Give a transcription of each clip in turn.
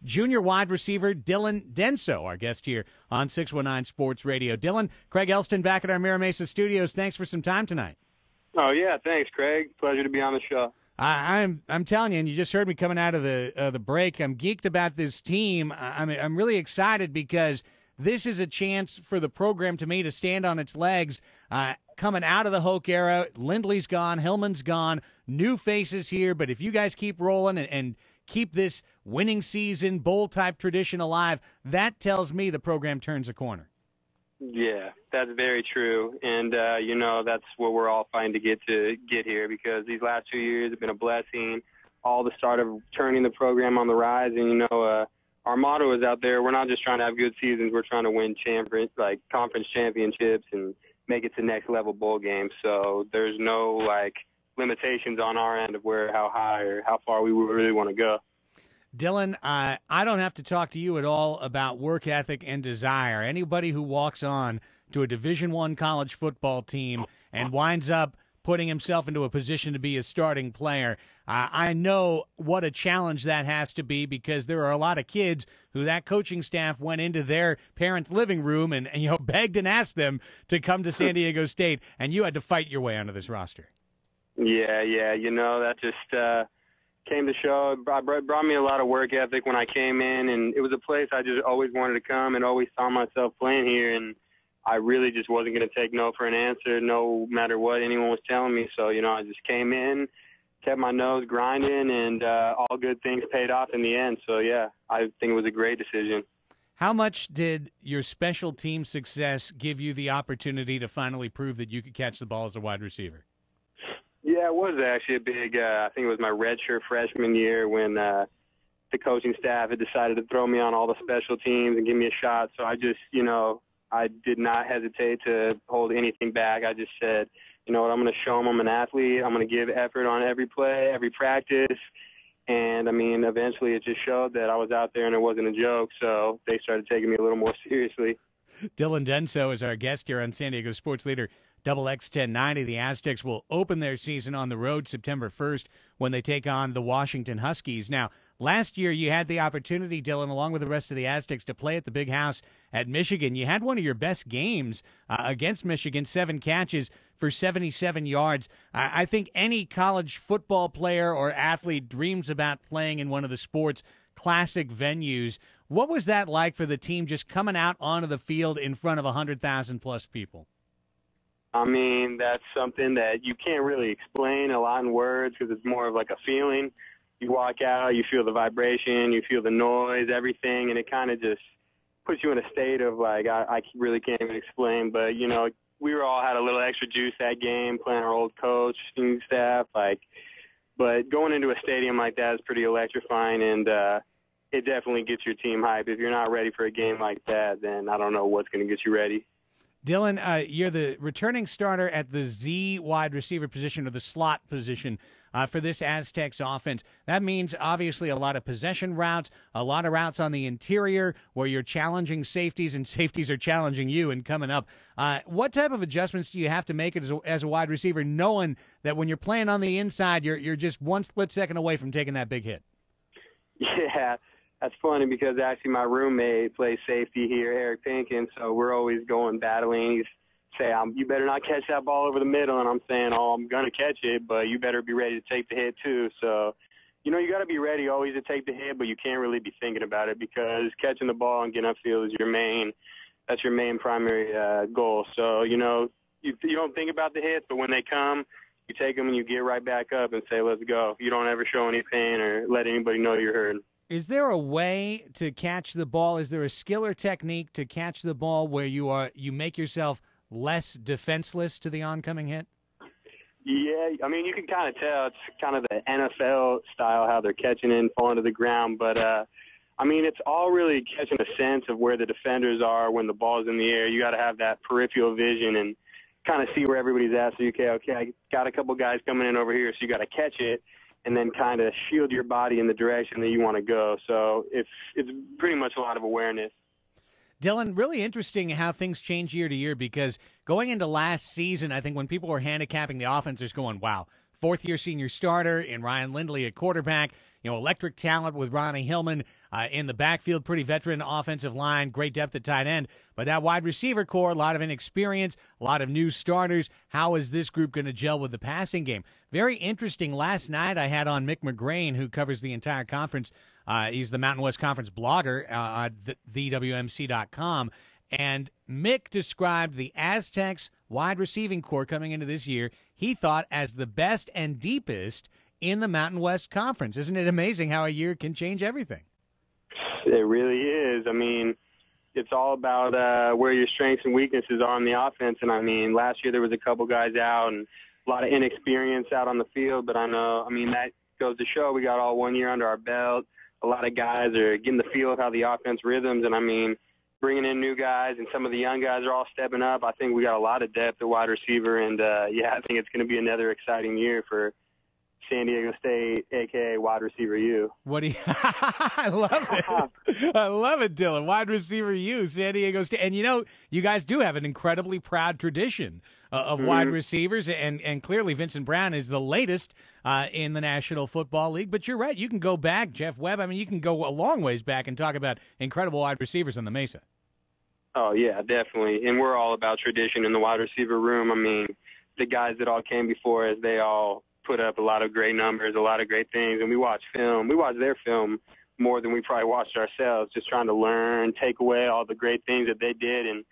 junior wide receiver Dylan Denso, our guest here on 619 Sports Radio. Dylan, Craig Elston back at our Mira Mesa studios. Thanks for some time tonight. Oh, yeah, thanks, Craig. Pleasure to be on the show. I'm telling you, and you just heard me coming out of the break. I'm geeked about this team. I'm really excited because this is a chance for the program to me to stand on its legs. Coming out of the Hoke era, Lindley's gone, Hillman's gone, new faces here. But if you guys keep rolling and keep this winning season bowl type tradition alive, that tells me the program turns a corner. Yeah, that's very true. And, that's what we're all fighting to get here, because these last 2 years have been a blessing, all the start of turning the program on the rise. And, our motto is out there, we're not just trying to have good seasons, we're trying to win conference championships and make it to next level bowl games. So there's no, limitations on our end of how high or how far we really want to go. Dylan, I don't have to talk to you at all about work ethic and desire. Anybody who walks on to a Division I college football team and winds up putting himself into a position to be a starting player, I know what a challenge that has to be, because there are a lot of kids who that coaching staff went into their parents' living room and begged and asked them to come to San Diego State, and you had to fight your way onto this roster. Yeah, that just came to show. It brought me a lot of work ethic when I came in, and it was a place I just always wanted to come and always saw myself playing here, and I really just wasn't going to take no for an answer, no matter what anyone was telling me. So, I just came in, kept my nose grinding, and all good things paid off in the end. So, yeah, I think it was a great decision. How much did your special team success give you the opportunity to finally prove that you could catch the ball as a wide receiver? Yeah, it was actually a big, I think it was my redshirt freshman year when the coaching staff had decided to throw me on all the special teams and give me a shot. So I just, I did not hesitate to hold anything back. I just said, I'm going to show them I'm an athlete. I'm going to give effort on every play, every practice. And, eventually it just showed that I was out there and it wasn't a joke. So they started taking me a little more seriously. Dylan Denso is our guest here on San Diego Sports Leader Double X 1090. The Aztecs will open their season on the road September 1st when they take on the Washington Huskies. Now, last year you had the opportunity, Dylan, along with the rest of the Aztecs, to play at the Big House at Michigan. You had one of your best games against Michigan, 7 catches for 77 yards. I think any college football player or athlete dreams about playing in one of the sport's classic venues. What was that like for the team, just coming out onto the field in front of 100,000-plus people? That's something that you can't really explain a lot in words, because it's more of like a feeling. You walk out, you feel the vibration, you feel the noise, everything, and it kind of just puts you in a state of, I really can't even explain. But, we all had a little extra juice that game, playing our old coaching staff. But going into a stadium like that is pretty electrifying, and it definitely gets your team hyped. If you're not ready for a game like that, then I don't know what's going to get you ready. Dylan, you're the returning starter at the Z wide receiver position, or the slot position, for this Aztecs offense. That means obviously a lot of possession routes, a lot of routes on the interior where you're challenging safeties and safeties are challenging you and coming up. What type of adjustments do you have to make as a wide receiver, knowing that when you're playing on the inside, you're just one split second away from taking that big hit? Yeah. That's funny, because actually my roommate plays safety here, Eric Pinkin, so we're always going battling. He's saying, you better not catch that ball over the middle, and I'm saying, I'm going to catch it, but you better be ready to take the hit too. So, you got to be ready always to take the hit, but you can't really be thinking about it, because catching the ball and getting upfield is your main primary goal. So, you don't think about the hits, but when they come, you take them and you get right back up and say, let's go. You don't ever show any pain or let anybody know you're hurt. Is there a way to catch the ball? Is there a skill or technique to catch the ball where you make yourself less defenseless to the oncoming hit? Yeah, you can kind of tell. It's kind of the NFL style, how they're catching it and falling to the ground. But, it's all really catching a sense of where the defenders are when the ball's in the air. You got to have that peripheral vision and kind of see where everybody's at. So, okay, I got a couple guys coming in over here, so you got to catch it and then kind of shield your body in the direction that you want to go. So it's pretty much a lot of awareness. Dylan, really interesting how things change year to year, because going into last season, I think when people were handicapping the offense, going, wow, fourth-year senior starter in Ryan Lindley at quarterback. Electric talent with Ronnie Hillman in the backfield, pretty veteran offensive line, great depth at tight end. But that wide receiver core, a lot of inexperience, a lot of new starters. How is this group going to gel with the passing game? Very interesting. Last night I had on Mick McGrain, who covers the entire conference. He's the Mountain West Conference blogger at thewmc.com. And Mick described the Aztecs wide receiving core coming into this year, he thought, as the best and deepest in the Mountain West Conference. Isn't it amazing how a year can change everything? It really is. I mean, it's all about where your strengths and weaknesses are on the offense. And, I mean, last year there was a couple guys out and a lot of inexperience out on the field. But that goes to show we got all 1 year under our belt. A lot of guys are getting the feel of how the offense rhythms. And, bringing in new guys and some of the young guys are all stepping up. I think we got a lot of depth at wide receiver. And, I think it's going to be another exciting year for San Diego State, a.k.a. wide receiver U. What do you – I love it. I love it, Dylan. Wide receiver U, San Diego State. And, you guys do have an incredibly proud tradition of wide receivers, and clearly Vincent Brown is the latest in the National Football League. But you're right. You can go back, Jeff Webb. You can go a long ways back and talk about incredible wide receivers on the Mesa. Oh, yeah, definitely. And we're all about tradition in the wide receiver room. The guys that all came before us, they all put up a lot of great numbers, a lot of great things, and we watch film. We watch their film more than we probably watched ourselves, just trying to learn, take away all the great things that they did, and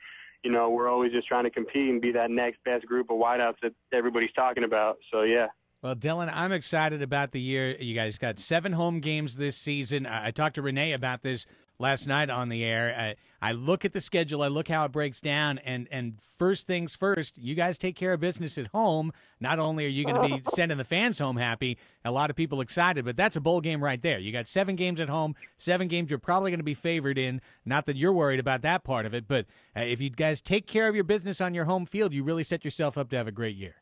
we're always just trying to compete and be that next best group of wideouts that everybody's talking about. So yeah. Well, Dylan, I'm excited about the year. You guys got 7 home games this season. I talked to Renee about this last night on the air. I look at the schedule. I look how it breaks down. And first things first, you guys take care of business at home. Not only are you going to be sending the fans home happy, a lot of people excited, but that's a bowl game right there. You got 7 games at home, 7 games you're probably going to be favored in. Not that you're worried about that part of it, but if you guys take care of your business on your home field, you really set yourself up to have a great year.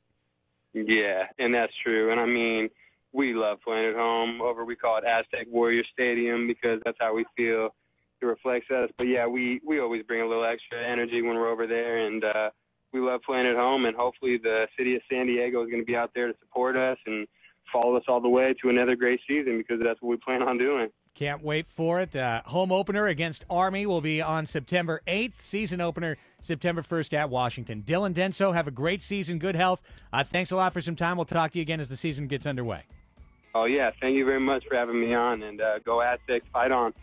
Yeah, and that's true. And, we love playing at home we call it Aztec Warrior Stadium because that's how we feel. It reflects us. But, yeah, we always bring a little extra energy when we're over there, and we love playing at home. And hopefully the city of San Diego is going to be out there to support us and follow us all the way to another great season because that's what we plan on doing. Can't wait for it. Home opener against Army will be on September 8th. Season opener September 1st at Washington. Dylan Denso, have a great season. Good health. Thanks a lot for some time. We'll talk to you again as the season gets underway. Oh, yeah. Thank you very much for having me on. And go Aztecs. Fight on.